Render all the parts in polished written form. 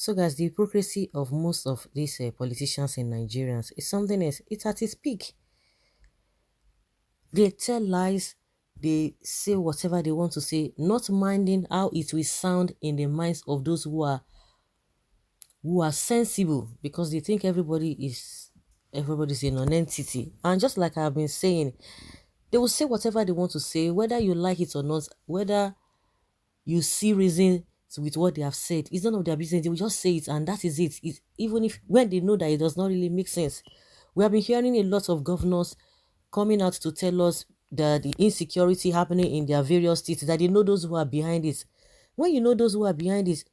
So, guys, the hypocrisy of most of these politicians in Nigerians is something else. It's at its peak. They tell lies, they say whatever they want to say, not minding how it will sound in the minds of those who are sensible, because they think everybody's a non-entity. And just like I've been saying, they will say whatever they want to say, whether you like it or not, whether you see reason with what they have said. It's none of their business. They will just say it, and that is it. Even if when they know that it does not really make sense. We have been hearing a lot of governors coming out to tell us that the insecurity happening in their various states, that they know those who are behind it. When you know those who are behind it,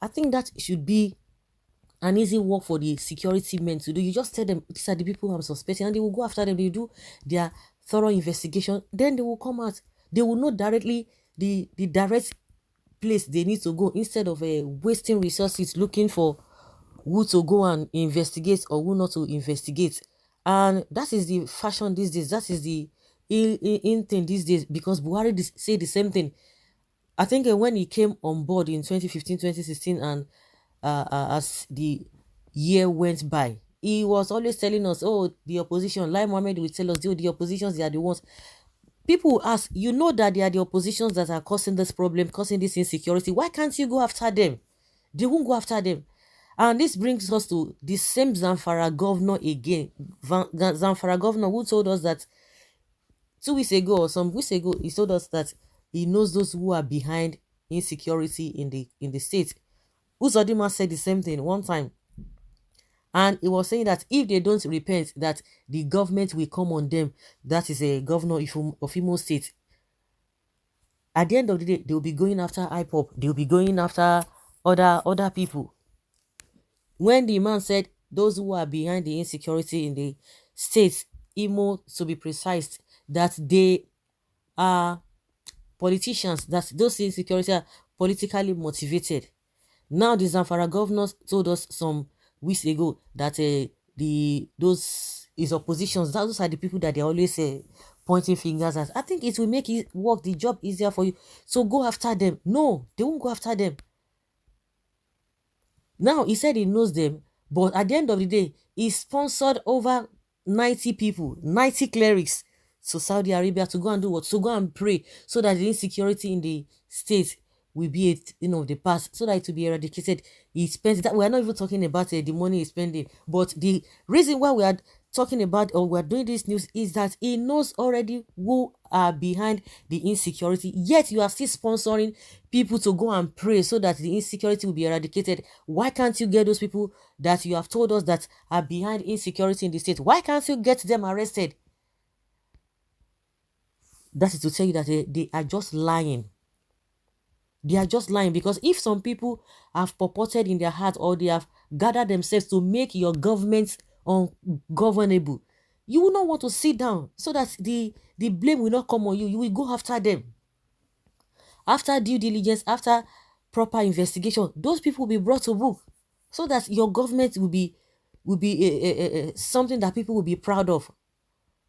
I think that should be an easy work for the security men to do. You just tell them these are the people I'm suspecting, and they will go after them. They do their thorough investigation. Then they will come out. They will know directly the direct place they need to go, instead of wasting resources looking for who to go and investigate or who not to investigate. And that is the fashion these days. That is the in thing these days, because Buhari say the same thing. I think when he came on board in 2015, 2016, and as the year went by, he was always telling us, oh, the opposition, like Mohammed will tell us, oh, the oppositions, they are the ones. People will ask, you know that they are the oppositions that are causing this problem, causing this insecurity. Why can't you go after them? They won't go after them. And this brings us to the same Zamfara governor again. Zamfara governor who told us that 2 weeks ago or some weeks ago, he told us that he knows those who are behind insecurity in the state. Uzodima said the same thing one time. And he was saying that if they don't repent, that the government will come on them. That is a governor of Imo State. At the end of the day, they will be going after IPOP. They will be going after other people. When the man said those who are behind the insecurity in the state, Imo to be precise, that they are politicians, that those insecurity are politically motivated. Now the Zamfara governors told us some weeks ago that those is oppositions, those are the people that they always pointing fingers at. I think it will make it work the job easier for you. So go after them. No, they won't go after them. Now he said he knows them, but at the end of the day, he sponsored over 90 people, 90 clerics to Saudi Arabia to go and do what? To go and pray, so that the insecurity in the state will be a thing of the past, so that it will be eradicated. He spends that. We are not even talking about the money he's spending, but the reason why we are talking about or we're doing this news is that he knows already who are behind the insecurity, yet you are still sponsoring people to go and pray so that the insecurity will be eradicated. Why can't you get those people that you have told us that are behind insecurity in the state? Why can't you get them arrested? That is to tell you that they are just lying. They are just lying, because if some people have purported in their heart, or they have gathered themselves to make your government ungovernable, you will not want to sit down so that the blame will not come on you. You will go after them. After due diligence, after proper investigation, those people will be brought to book, so that your government will be something that people will be proud of.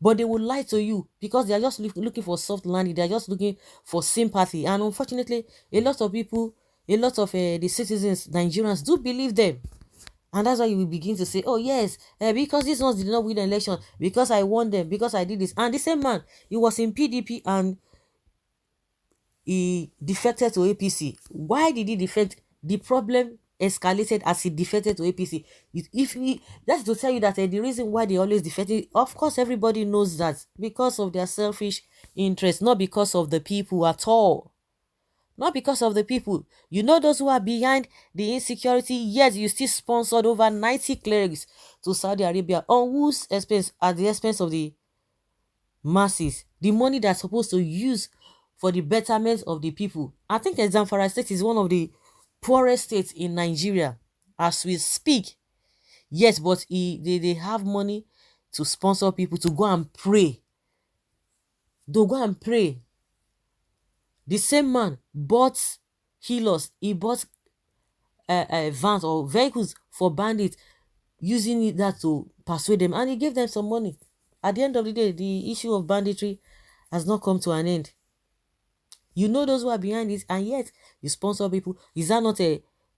But they will lie to you, because they are just looking for soft landing. They are just looking for sympathy. And unfortunately, a lot of people, a lot of the citizens, Nigerians, do believe them. And that's why you will begin to say, oh yes, because these ones did not win the election, because I won them, because I did this. And the same man, he was in PDP and he defected to APC. Why did he defect? The problem escalated as he defected to APC. That's to tell you that the reason why they always defected, of course, everybody knows that, because of their selfish interest, not because of the people at all. Not because of the people. You know those who are behind the insecurity, yet you still sponsored over 90 clerics to Saudi Arabia. On whose expense? At the expense of the masses. The money that's supposed to use for the betterment of the people. I think Zamfara State is one of the poorest states in Nigeria as we speak. Yes, but they have money to sponsor people to go and pray. They'll go and pray. The same man bought healers. He bought vans or vehicles for bandits, using that to persuade them, and he gave them some money. At the end of the day, the issue of banditry has not come to an end. You know those who are behind it, and yet you sponsor people. Is that not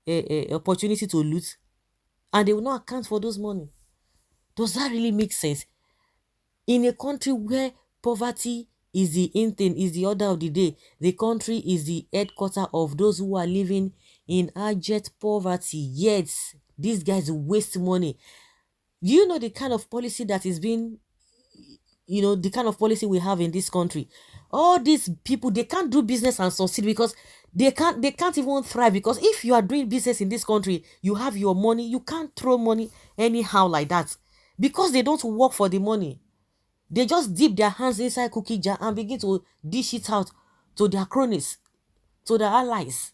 a opportunity to loot, and they will not account for those money. Does that really make sense? In a country where poverty is the in thing, is the order of the day, the country is the headquarter of those who are living in abject poverty, yet these guys waste money. Do you know the kind of policy that is being, the kind of policy we have in this country? All these people, they can't do business and succeed because they can't even thrive. Because if you are doing business in this country, you have your money, you can't throw money anyhow like that, because they don't work for the money. They just dip their hands inside cookie jar and begin to dish it out to their cronies, to their allies.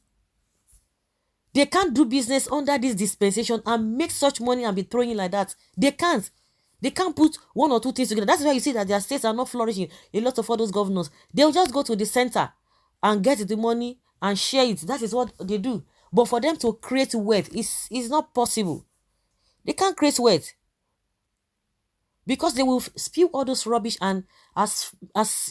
They can't do business under this dispensation and make such money and be throwing it like that. They can't. They can't put one or two things together. That's why you see that their states are not flourishing. A lot of all those governors, they'll just go to the center and get the money and share it. That is what they do. But for them to create wealth, it's not possible. They can't create wealth, because they will spew all those rubbish, and as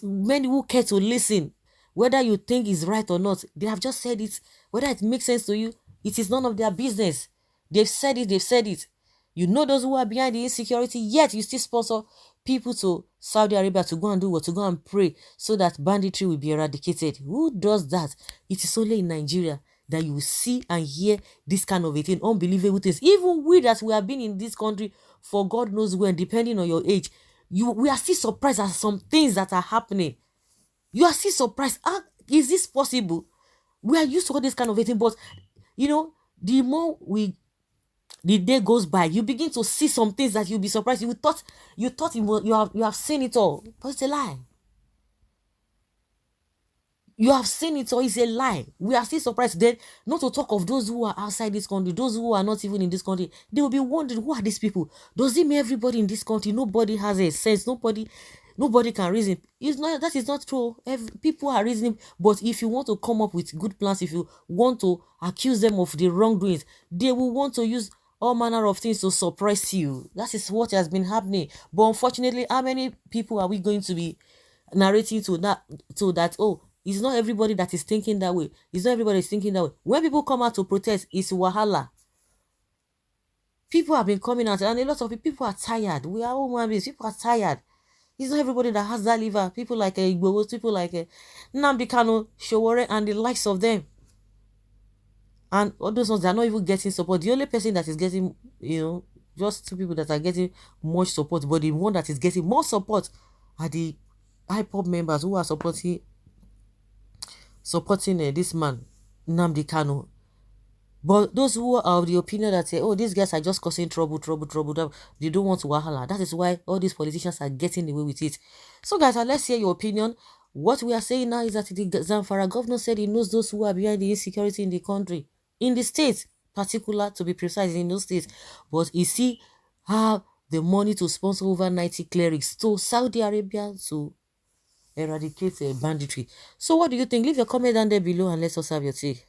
many who care to listen, whether you think is right or not, they have just said it. Whether it makes sense to you, it is none of their business. They've said it. You know those who are behind the insecurity, yet you still sponsor people to Saudi Arabia to go and do what? To go and pray so that banditry will be eradicated. Who does that? It is only in Nigeria that you will see and hear this kind of a thing, unbelievable things. Even we that we have been in this country for God knows when, depending on your age, we are still surprised at some things that are happening. You are still surprised. Is this possible? We are used to all this kind of a thing, but the more the day goes by, you begin to see some things that you'll be surprised. You thought you have seen it all, but it's a lie. You have seen it, or it's a lie. We are still surprised. Then, not to talk of those who are outside this country, those who are not even in this country, they will be wondering, who are these people? Does it mean everybody in this country, nobody has a sense, nobody can reason? That is not true. People are reasoning, but if you want to come up with good plans, if you want to accuse them of the wrongdoings, they will want to use all manner of things to suppress you. That is what has been happening. But unfortunately, how many people are we going to be narrating to that? Oh, it's not everybody that is thinking that way. It's not everybody is thinking that way. When people come out to protest, it's wahala. People have been coming out, and a lot of people are tired. We are all human beings. People are tired. It's not everybody that has that liver. People like Igbo, people like Nnamdi Kanu, Showore, and the likes of them. And all those ones, they are not even getting support. The only person that is getting, just two people that are getting much support, but the one that is getting more support are the IPOB members who are supporting this man, Nnamdi Kanu. But those who are of the opinion that say, oh, these guys are just causing trouble, they don't want to wahala. That is why all these politicians are getting away with it. So guys, let's hear your opinion. What we are saying now is that the Zamfara governor said he knows those who are behind the insecurity in the country, in the state, particular to be precise, in those states. But he see have the money to sponsor over 90 clerics to Saudi Arabia to eradicate banditry. So what do you think? Leave your comment down there below and let us have your take.